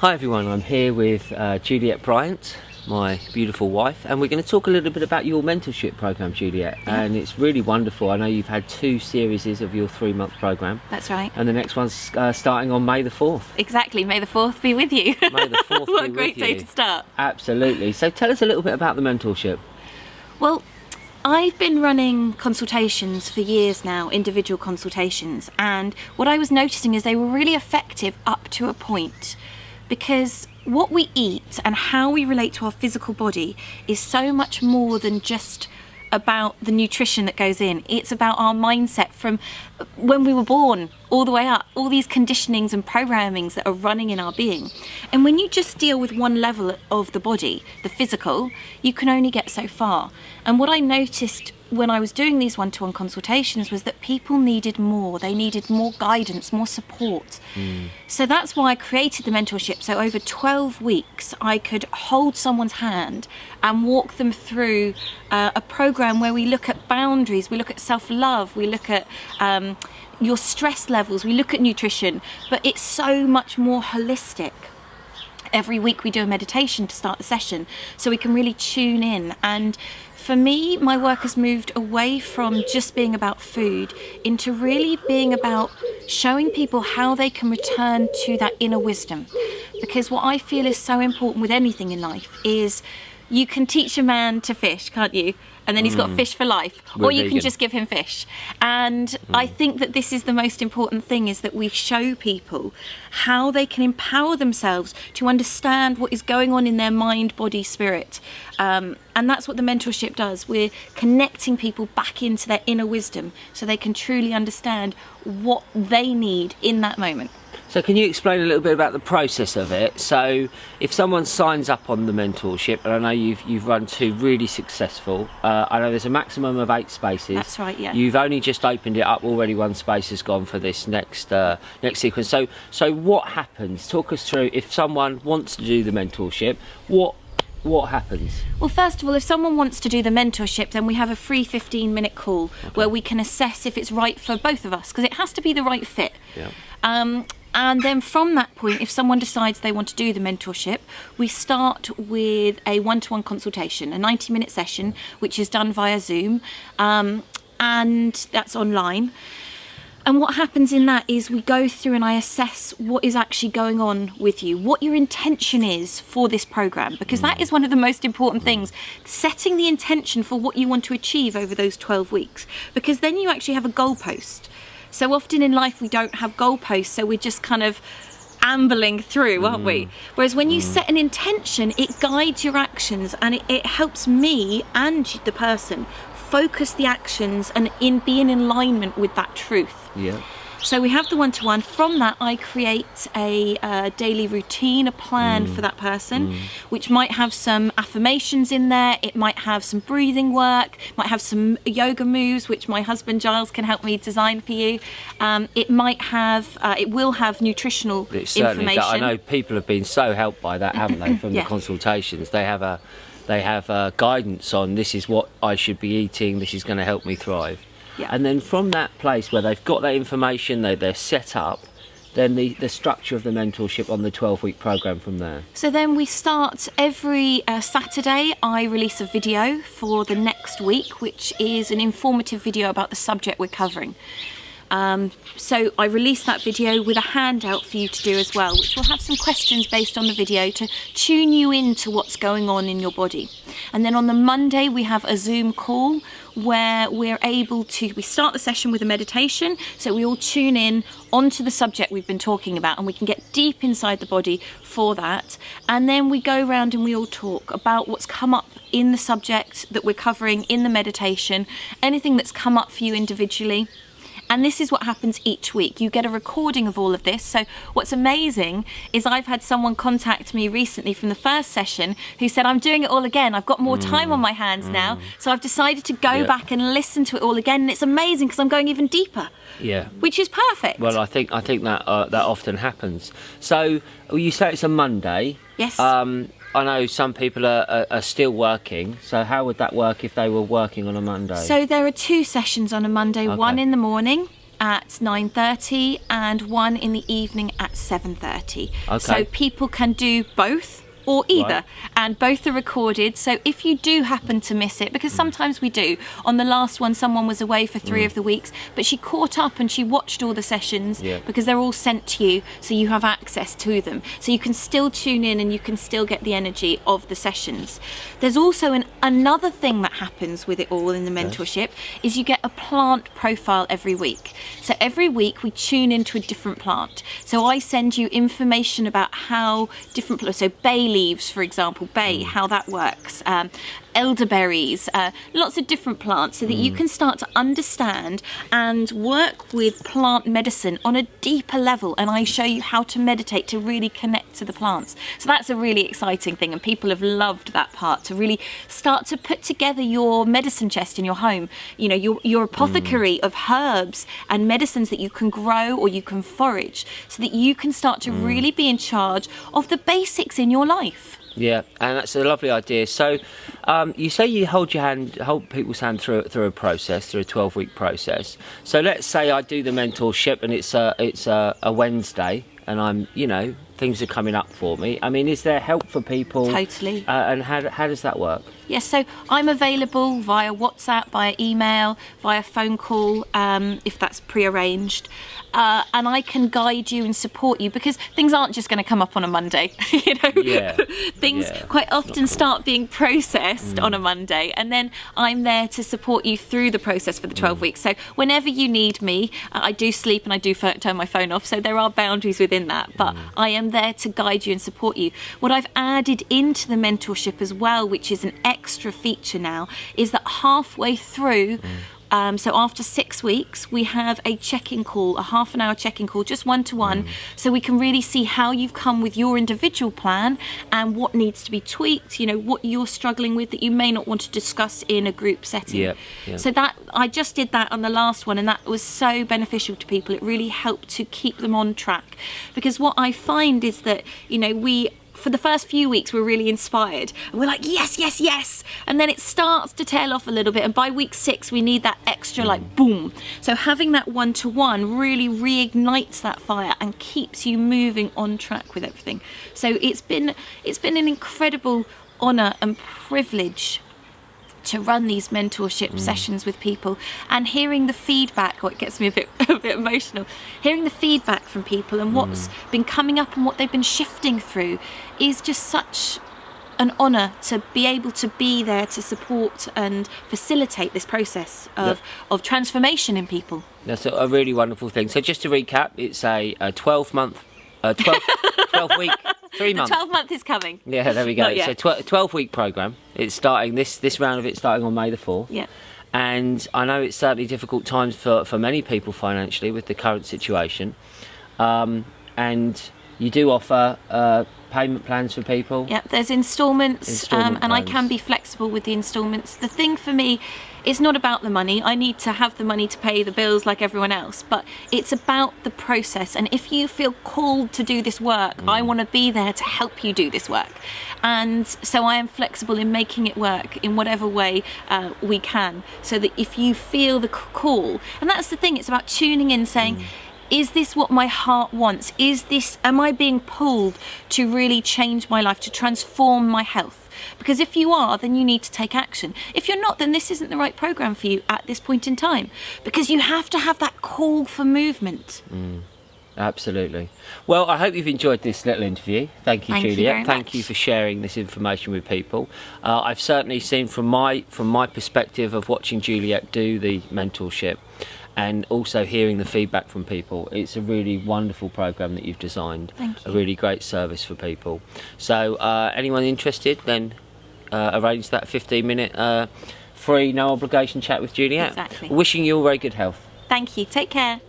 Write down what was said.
Hi everyone, I'm here with Juliette Bryant, my beautiful wife, and we're going to talk a little bit about your mentorship program, Juliette. Yeah. And it's really wonderful. I know you've had 2 series of your 3-month program. That's right. And the next one's starting on May the 4th. Exactly, May the 4th be with you. May the 4th What be a great with day you. to start. Absolutely. So tell us a little bit about the mentorship. Well, I've been running consultations for years now, individual consultations, and what I was noticing is they were really effective up to a point, because what we eat and how we relate to our physical body is so much more than just about the nutrition that goes in. It's about our mindset from when we were born all the way up, all these conditionings and programmings that are running in our being. And when you just deal with one level of the body, the physical, you can only get so far. And what I noticed when I was doing these one-to-one consultations was that people needed more. They needed more guidance, more support. So that's why I created the mentorship. So over 12 weeks, I could hold someone's hand and walk them through a program where we look at boundaries, we look at self-love, we look at your stress levels, we look at nutrition, but it's so much more holistic. Every week we do a meditation to start the session so we can really tune in. And for me, my work has moved away from just being about food into really being about showing people how they can return to that inner wisdom. Because what I feel is so important with anything in life is you can teach a man to fish, can't you? And then he's got fish for life. Or you can just give him fish. And I think that this is the most important thing, is that we show people how they can empower themselves to understand what is going on in their mind, body, spirit. And that's what the mentorship does. We're connecting people back into their inner wisdom so they can truly understand what they need in that moment. So can you explain a little bit about the process of it? So if someone signs up on the mentorship, and I know you've run 2 really successful, I know there's a maximum of 8 spaces. That's right, yeah. You've only just opened it up, already 1 space has gone for this next sequence. So what happens? Talk us through, if someone wants to do the mentorship, what happens? Well, first of all, if someone wants to do the mentorship, then we have a free 15-minute call where we can assess if it's right for both of us, because it has to be the right fit. Yeah. And then from that point, if someone decides they want to do the mentorship, we start with a one-to-one consultation, a 90-minute session, which is done via Zoom, and that's online. And what happens in that is we go through and I assess what is actually going on with you, what your intention is for this program, because that is one of the most important things, setting the intention for what you want to achieve over those 12 weeks, because then you actually have a goalpost. So often in life we don't have goalposts, so we're just kind of ambling through, aren't we? Whereas when you set an intention, it guides your actions, and it helps me and the person focus the actions and be in alignment with that truth. Yeah. So we have the one-to-one. From that, I create a daily routine, a plan for that person, which might have some affirmations in there. It might have some breathing work, might have some yoga moves, which my husband Giles can help me design for you. It will have nutritional information. I know people have been so helped by that, haven't they, from the consultations. They have guidance on, this is what I should be eating, this is going to help me thrive. Yeah. And then from that place where they've got that information, they're set up, then the structure of the mentorship on the 12-week program from there. So then we start every Saturday. I release a video for the next week, which is an informative video about the subject we're covering. So I release that video with a handout for you to do as well, which will have some questions based on the video to tune you into what's going on in your body. And then on the Monday we have a Zoom call where we start the session with a meditation, so we all tune in onto the subject we've been talking about, and we can get deep inside the body for that. And then we go around and we all talk about what's come up in the subject that we're covering in the meditation, anything that's come up for you individually. And this is what happens each week. You get a recording of all of this. So what's amazing is I've had someone contact me recently from the first session who said, I'm doing it all again. I've got more time on my hands now. So I've decided to go back and listen to it all again. And it's amazing because I'm going even deeper. Yeah. Which is perfect. Well, I think that often happens. So you say it's a Monday. Yes. I know some people are still working, so how would that work if they were working on a Monday? So there are 2 sessions on a Monday, one in the morning at 9:30 and one in the evening at 7:30. Okay. So people can do both or either, Right. and both are recorded. So if you do happen to miss it, because sometimes we do, on the last one someone was away for 3 of the weeks, but she caught up and she watched all the sessions, Yeah. because they're all sent to you, so you have access to them, so you can still tune in and you can still get the energy of the sessions. There's also another thing that happens with it all in the mentorship, is you get a plant profile every week. So every week we tune into a different plant. So I send you information about how different plants, so bay leaves, for example, how that works, elderberries, lots of different plants, so that you can start to understand and work with plant medicine on a deeper level. And I show you how to meditate to really connect to the plants. So that's a really exciting thing, and people have loved that part, to really start to put together your medicine chest in your home, you know, your apothecary of herbs and medicines that you can grow or you can forage, so that you can start to really be in charge of the basics in your life. Yeah, and that's a lovely idea. So, you say you hold people's hand through a process, through a 12-week process. So let's say I do the mentorship, and it's a Wednesday, and I'm, you know, things are coming up for me. I mean, is there help for people? Totally. And how does that work? Yes, so I'm available via WhatsApp, via email, via phone call, if that's pre-arranged. And I can guide you and support you, because things aren't just going to come up on a Monday. You know, Yeah. things Yeah. quite often start being processed on a Monday, and then I'm there to support you through the process for the 12 weeks. So whenever you need me, I do sleep and I do turn my phone off, so there are boundaries within that, but I am there to guide you and support you. What I've added into the mentorship as well, which is an extra feature now, is that halfway through, so after 6 weeks, we have a check-in call, a half-an-hour check-in call, just one-to-one, so we can really see how you've come with your individual plan and what needs to be tweaked, you know, what you're struggling with that you may not want to discuss in a group setting. Yeah, yeah. So that, I just did that on the last one, and that was so beneficial to people. It really helped to keep them on track, because what I find is that, you know, for the first few weeks we're really inspired and we're like yes, yes, yes, and then it starts to tail off a little bit, and by week 6 we need that extra like boom. So having that one-to-one really reignites that fire and keeps you moving on track with everything. So it's been an incredible honour and privilege to run these mentorship sessions with people, and hearing the feedback, what gets me a bit emotional, hearing the feedback from people and what's been coming up and what they've been shifting through, is just such an honour to be able to be there to support and facilitate this process of transformation in people. That's a really wonderful thing. So just to recap, it's a 12-month, 12-week, 3 months. The 12-month is coming. Yeah, there we go. Not yet. So 12-week programme. It's starting, this round of it starting on May the 4th. Yeah. And I know it's certainly difficult times for many people financially with the current situation. And you do offer payment plans for people. Yeah, there's instalments, and I can be flexible with the instalments. The thing for me, it's not about the money. I need to have the money to pay the bills like everyone else, but it's about the process. And if you feel called to do this work, I want to be there to help you do this work. And so I am flexible in making it work in whatever way we can, so that if you feel the call, and that's the thing, it's about tuning in, saying, is this what my heart wants? Am I being pulled to really change my life, to transform my health? Because if you are, then you need to take action. If you're not, then this isn't the right program for you at this point in time, because you have to have that call for movement. Absolutely. Well, I hope you've enjoyed this little interview. Thank you, Thank you Juliette. very Thank much. you for sharing this information with people. I've certainly seen from my perspective of watching Juliette do the mentorship, and also hearing the feedback from people, it's a really wonderful program that you've designed. Thank you. A really great service for people. So anyone interested, then arrange that 15-minute free, no obligation chat with Juliette. Exactly. Wishing you all very good health. Thank you. Take care.